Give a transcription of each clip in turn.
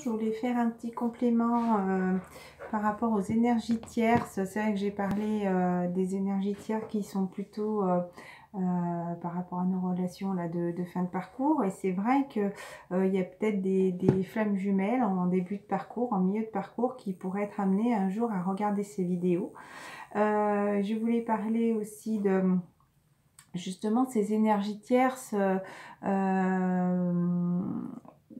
je voulais faire un petit complément par rapport aux énergies tierces. C'est vrai que j'ai parlé des énergies tierces qui sont plutôt par rapport à nos relations là, de fin de parcours. Et c'est vrai que il y a peut-être des flammes jumelles en début de parcours, en milieu de parcours, qui pourraient être amenées un jour à regarder ces vidéos. Je voulais parler aussi de justement ces énergies tierces.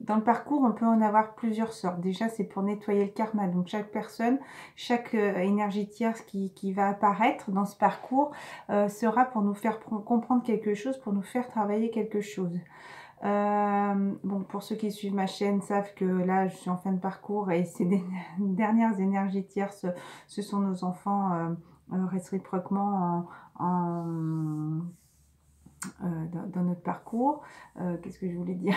Dans le parcours, on peut en avoir plusieurs sortes. Déjà, c'est pour nettoyer le karma. Donc, chaque personne, chaque énergie tierce qui va apparaître dans ce parcours sera pour nous faire comprendre quelque chose, pour nous faire travailler quelque chose. Bon, pour ceux qui suivent ma chaîne savent que là, je suis en fin de parcours et ces dernières énergies tierces, ce sont nos enfants réciproquement dans notre parcours. Qu'est-ce que je voulais dire?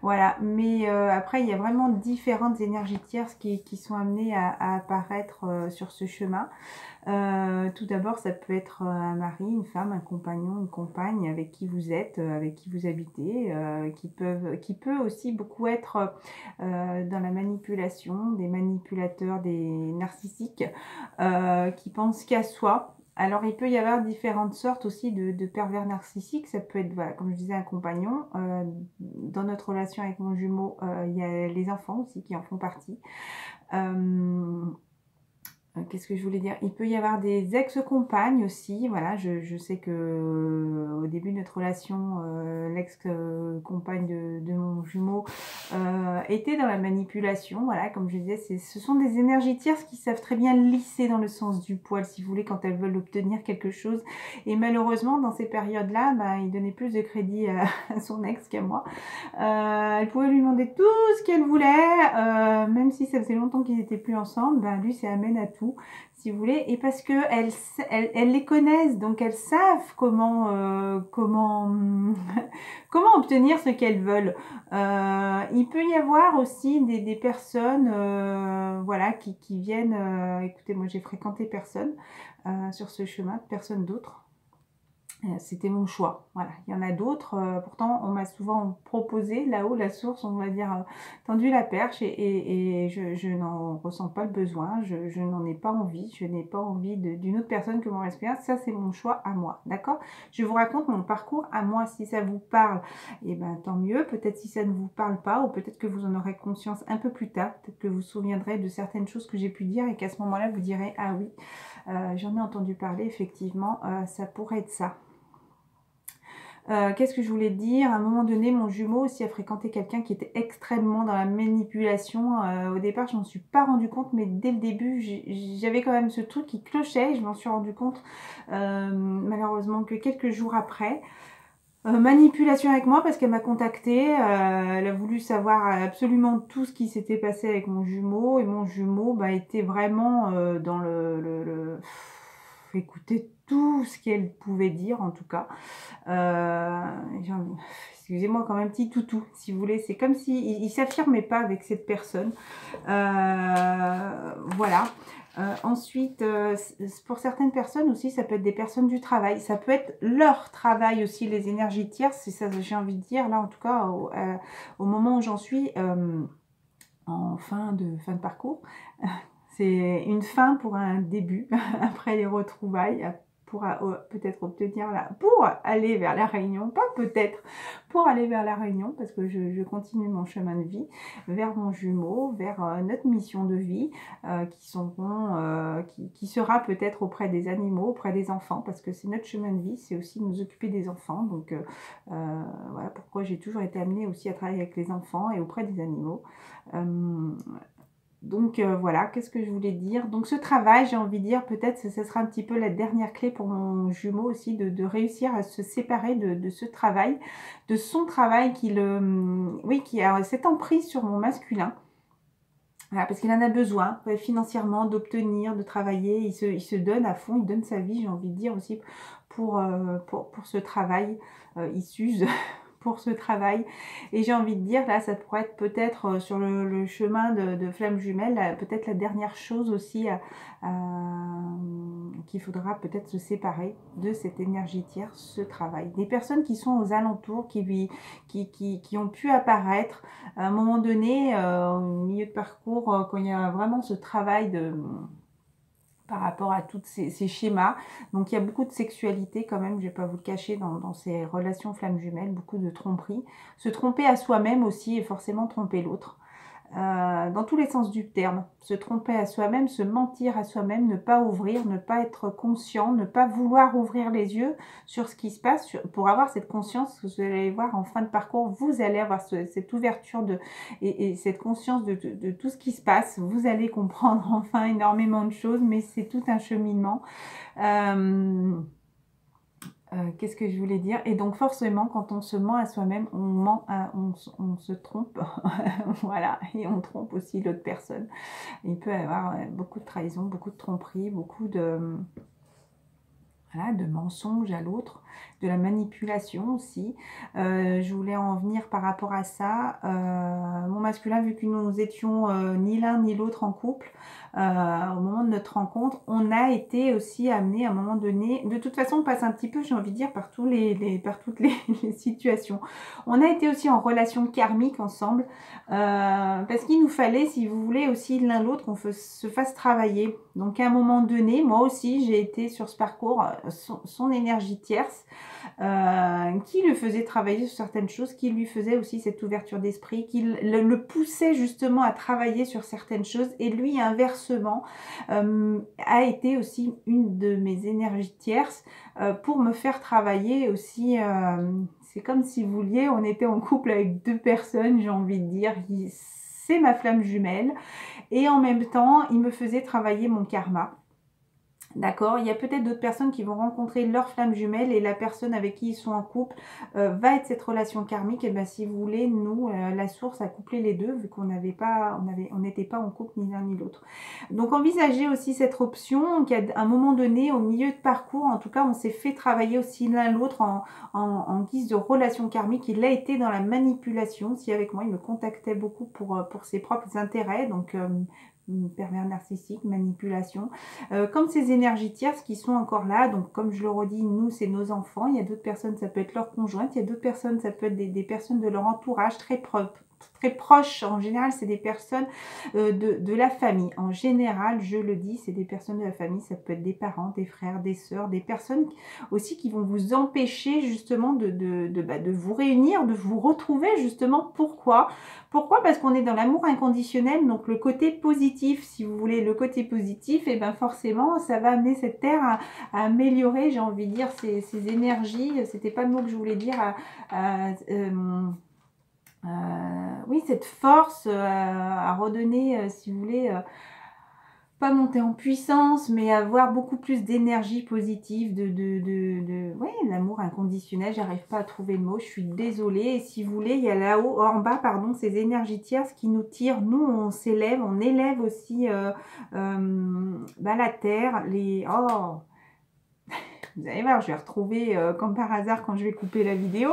Voilà, mais après il y a vraiment différentes énergies tierces qui sont amenées à apparaître sur ce chemin. Tout d'abord, ça peut être un mari, une femme, un compagnon, une compagne avec qui vous êtes, avec qui vous habitez, qui peut aussi beaucoup être dans la manipulation, des manipulateurs, des narcissiques qui pensent qu'à soi. Alors, il peut y avoir différentes sortes aussi de pervers narcissiques. Ça peut être, voilà, comme je disais, un compagnon. Dans notre relation avec mon jumeau, il y a les enfants aussi qui en font partie. Qu'est-ce que je voulais dire? Il peut y avoir des ex-compagnes aussi. Voilà, je sais que au début de notre relation, l'ex-compagne de mon jumeau était dans la manipulation. Voilà, comme je disais, ce sont des énergies tierces qui savent très bien lisser dans le sens du poil, si vous voulez, quand elles veulent obtenir quelque chose. Et malheureusement, dans ces périodes-là, il donnait plus de crédit à son ex qu'à moi. Elle pouvait lui demander tout ce qu'elle voulait, même si ça faisait longtemps qu'ils n'étaient plus ensemble, lui c'est amène à tout, si vous voulez, et parce que elles les connaissent, donc elles savent comment comment obtenir ce qu'elles veulent. Il peut y avoir aussi des personnes voilà, qui viennent, écoutez, moi j'ai fréquenté personne sur ce chemin, personne d'autre. C'était mon choix. Voilà, il y en a d'autres. Pourtant, on m'a souvent proposé là-haut la source, on va dire, tendu la perche et je n'en ressens pas le besoin. Je n'en ai pas envie. Je n'ai pas envie d'une autre personne que mon expérience. Ça, c'est mon choix à moi. D'accord? Je vous raconte mon parcours à moi. Si ça vous parle, eh ben, tant mieux. Peut-être si ça ne vous parle pas ou peut-être que vous en aurez conscience un peu plus tard. Peut-être que vous vous souviendrez de certaines choses que j'ai pu dire et qu'à ce moment-là, vous direz, ah oui, j'en ai entendu parler. Effectivement, ça pourrait être ça. Qu'est-ce que je voulais dire? À un moment donné, mon jumeau aussi a fréquenté quelqu'un qui était extrêmement dans la manipulation. Au départ, je m'en suis pas rendu compte, mais dès le début, j'avais quand même ce truc qui clochait. Je m'en suis rendu compte malheureusement que quelques jours après. Manipulation avec moi parce qu'elle m'a contactée, elle a voulu savoir absolument tout ce qui s'était passé avec mon jumeau et mon jumeau était vraiment dans écouter tout ce qu'elle pouvait dire en tout cas. Excusez-moi, comme un petit toutou, si vous voulez. C'est comme s'il ne s'affirmait pas avec cette personne. Voilà. Ensuite, pour certaines personnes aussi, ça peut être des personnes du travail. Ça peut être leur travail aussi, les énergies tierces. C'est ça, j'ai envie de dire, là, en tout cas, au moment où j'en suis, en fin de parcours. C'est une fin pour un début, après les retrouvailles, pour peut-être obtenir pour aller vers la réunion, pas peut-être, pour aller vers la réunion, parce que je continue mon chemin de vie, vers mon jumeau, vers notre mission de vie, qui sera peut-être auprès des animaux, auprès des enfants, parce que c'est notre chemin de vie, c'est aussi nous occuper des enfants, donc voilà pourquoi j'ai toujours été amenée aussi à travailler avec les enfants et auprès des animaux. Donc voilà, qu'est-ce que je voulais dire? Donc ce travail, j'ai envie de dire, peut-être ce sera un petit peu la dernière clé pour mon jumeau aussi, de réussir à se séparer de ce travail, de son travail qui a cette emprise sur mon masculin. Voilà, parce qu'il en a besoin financièrement d'obtenir, de travailler, il se donne à fond, il donne sa vie, j'ai envie de dire aussi, pour ce travail. Il s'use pour ce travail. Et j'ai envie de dire, là, ça pourrait être peut-être sur le chemin de flamme jumelle, peut-être la dernière chose aussi qu'il faudra peut-être se séparer de cette énergie tierce, ce travail. Des personnes qui sont aux alentours, qui ont pu apparaître à un moment donné, au milieu de parcours, quand il y a vraiment ce travail par rapport à tous ces schémas. Donc il y a beaucoup de sexualité quand même, je ne vais pas vous le cacher, dans ces relations flammes jumelles, beaucoup de tromperie. Se tromper à soi-même aussi et forcément tromper l'autre. Dans tous les sens du terme, se tromper à soi-même, se mentir à soi-même, ne pas ouvrir, ne pas être conscient, ne pas vouloir ouvrir les yeux sur ce qui se passe, pour avoir cette conscience, vous allez voir en fin de parcours, vous allez avoir cette ouverture et cette conscience de tout ce qui se passe, vous allez comprendre enfin énormément de choses, mais c'est tout un cheminement. Qu'est-ce que je voulais dire? Et donc forcément, quand on se ment à soi-même, on se trompe, voilà, et on trompe aussi l'autre personne. Il peut y avoir beaucoup de trahison, beaucoup de tromperie, beaucoup voilà, de mensonges à l'autre, de la manipulation aussi. Je voulais en venir par rapport à ça. Mon masculin, vu que nous étions ni l'un ni l'autre en couple, au moment de notre rencontre, on a été aussi amené à un moment donné, de toute façon on passe un petit peu, j'ai envie de dire, par toutes les situations. On a été aussi en relation karmique ensemble, parce qu'il nous fallait, si vous voulez, aussi l'un l'autre qu'on se fasse travailler. Donc à un moment donné, moi aussi j'ai été sur ce parcours, son énergie tierce, qui le faisait travailler sur certaines choses, qui lui faisait aussi cette ouverture d'esprit, qui le poussait justement à travailler sur certaines choses, et lui inversement a été aussi une de mes énergies tierces pour me faire travailler aussi. C'est comme si vous vouliez, on était en couple avec deux personnes, j'ai envie de dire, c'est ma flamme jumelle, et en même temps il me faisait travailler mon karma. D'accord, il y a peut-être d'autres personnes qui vont rencontrer leur flamme jumelle et la personne avec qui ils sont en couple va être cette relation karmique. Et bien si vous voulez, nous, la source a couplé les deux vu qu'on n'était pas en couple ni l'un ni l'autre. Donc envisagez aussi cette option qu'à un moment donné, au milieu de parcours, en tout cas, on s'est fait travailler aussi l'un l'autre en guise de relation karmique. Il a été dans la manipulation. Si avec moi, il me contactait beaucoup pour ses propres intérêts. Donc pervers narcissique, manipulation, comme ces énergies tierces qui sont encore là. Donc comme je le redis, nous c'est nos enfants, il y a d'autres personnes, ça peut être leur conjointe, il y a d'autres personnes, ça peut être des personnes de leur entourage très proches. En général c'est des personnes de la famille. En général, je le dis, c'est des personnes de la famille, ça peut être des parents, des frères, des sœurs, des personnes aussi qui vont vous empêcher justement de vous réunir, de vous retrouver justement. Pourquoi? Parce qu'on est dans l'amour inconditionnel, donc le côté positif, si vous voulez, le côté positif, et bien forcément, ça va amener cette terre à améliorer, j'ai envie de dire, ces énergies, c'était pas le mot que je voulais dire, oui, cette force à redonner, si vous voulez, pas monter en puissance, mais avoir beaucoup plus d'énergie positive, ouais, l'amour inconditionnel. J'arrive pas à trouver le mot, je suis désolée. Et si vous voulez, il y a là-haut, en bas, pardon, ces énergies tierces qui nous tirent. Nous, on s'élève, on élève aussi la terre. Oh, vous allez voir, je vais retrouver comme par hasard quand je vais couper la vidéo.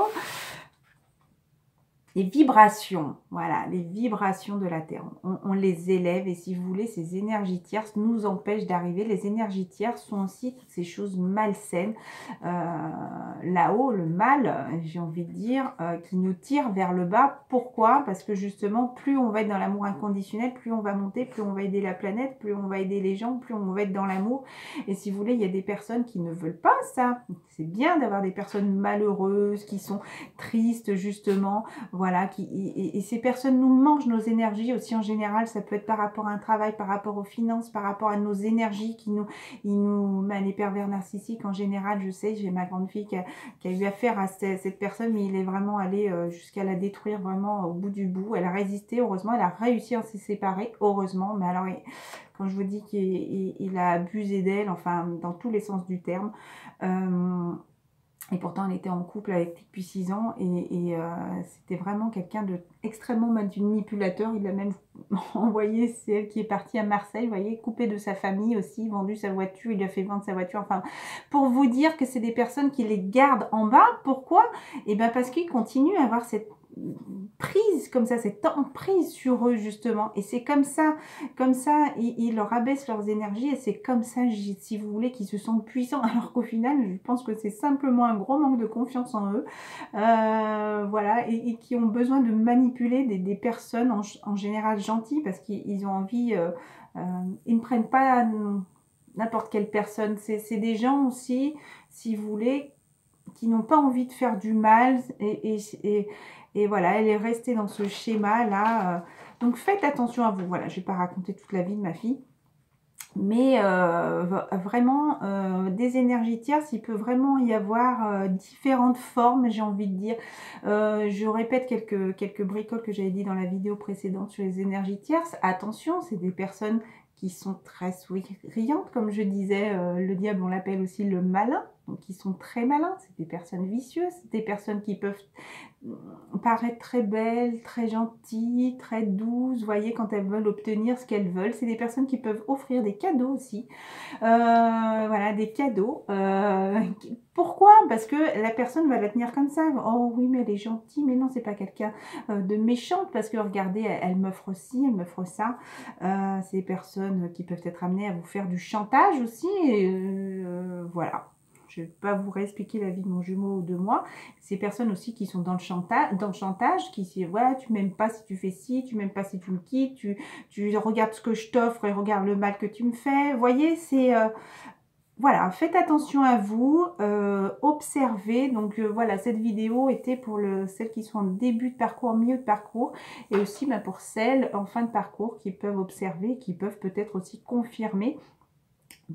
Les vibrations, voilà, les vibrations de la Terre, on les élève, et si vous voulez, ces énergies tierces nous empêchent d'arriver. Les énergies tierces sont aussi toutes ces choses malsaines, là-haut, le mal, j'ai envie de dire, qui nous tire vers le bas. Pourquoi? Parce que justement, plus on va être dans l'amour inconditionnel, plus on va monter, plus on va aider la planète, plus on va aider les gens, plus on va être dans l'amour. Et si vous voulez, il y a des personnes qui ne veulent pas ça. C'est bien d'avoir des personnes malheureuses, qui sont tristes justement, voilà, et ces personnes nous mangent nos énergies aussi. En général, ça peut être par rapport à un travail, par rapport aux finances, par rapport à nos énergies les pervers narcissiques en général. Je sais, j'ai ma grande fille qui a eu affaire à cette personne, mais il est vraiment allé jusqu'à la détruire vraiment au bout du bout. Elle a résisté, heureusement, elle a réussi à se séparer, heureusement. Mais alors, quand je vous dis qu'il a abusé d'elle, enfin, dans tous les sens du terme, Et pourtant, elle était en couple avec lui depuis 6 ans et c'était vraiment quelqu'un de extrêmement manipulateur. Il a même envoyé, c'est elle qui est partie à Marseille, vous voyez, coupé de sa famille aussi, vendu sa voiture, il lui a fait vendre sa voiture. Enfin, pour vous dire que c'est des personnes qui les gardent en bas. Pourquoi? Et bien parce qu'ils continuent à avoir cette prise comme ça, cette emprise sur eux justement. Et c'est comme ça, ils leur abaissent leurs énergies et c'est comme ça, si vous voulez, qu'ils se sentent puissants. Alors qu'au final, je pense que c'est simplement un gros manque de confiance en eux. Voilà, et qui ont besoin de manipuler des personnes en général gentilles parce qu'ils ont envie, ils ne prennent pas n'importe quelle personne. C'est des gens aussi, si vous voulez, qui n'ont pas envie de faire du mal et voilà, elle est restée dans ce schéma-là. Donc faites attention à vous. Voilà, je ne vais pas raconter toute la vie de ma fille. Mais vraiment, des énergies tierces, il peut vraiment y avoir différentes formes, j'ai envie de dire. Je répète quelques bricoles que j'avais dit dans la vidéo précédente sur les énergies tierces. Attention, c'est des personnes qui sont très souriantes, comme je disais, le diable, on l'appelle aussi le malin. Donc, ils sont très malins, c'est des personnes vicieuses, c'est des personnes qui peuvent paraître très belles, très gentilles, très douces, vous voyez, quand elles veulent obtenir ce qu'elles veulent. C'est des personnes qui peuvent offrir des cadeaux aussi. Voilà, des cadeaux. Pourquoi? Parce que la personne va la tenir comme ça. Oh oui, mais elle est gentille. Mais non, c'est pas quelqu'un de méchante parce que regardez, elle m'offre ci, elle m'offre ça. C'est des personnes qui peuvent être amenées à vous faire du chantage aussi. Voilà. Je ne vais pas vous réexpliquer la vie de mon jumeau ou de moi. Ces personnes aussi qui sont dans le chantage, qui disent voilà, tu m'aimes pas si tu fais ci, tu m'aimes pas si tu me quittes, tu regardes ce que je t'offre et regarde le mal que tu me fais. Vous voyez, c'est voilà, faites attention à vous, observez. Donc voilà, cette vidéo était pour celles qui sont en début de parcours, milieu de parcours, et aussi pour celles en fin de parcours qui peuvent observer, qui peuvent peut-être aussi confirmer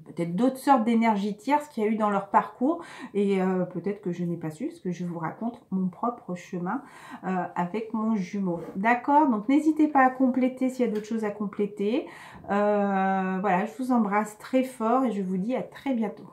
peut-être d'autres sortes d'énergie tierces qu'il y a eu dans leur parcours et peut-être que je n'ai pas su parce que je vous raconte mon propre chemin avec mon jumeau. D'accord? Donc n'hésitez pas à compléter s'il y a d'autres choses à compléter. Voilà, je vous embrasse très fort et je vous dis à très bientôt.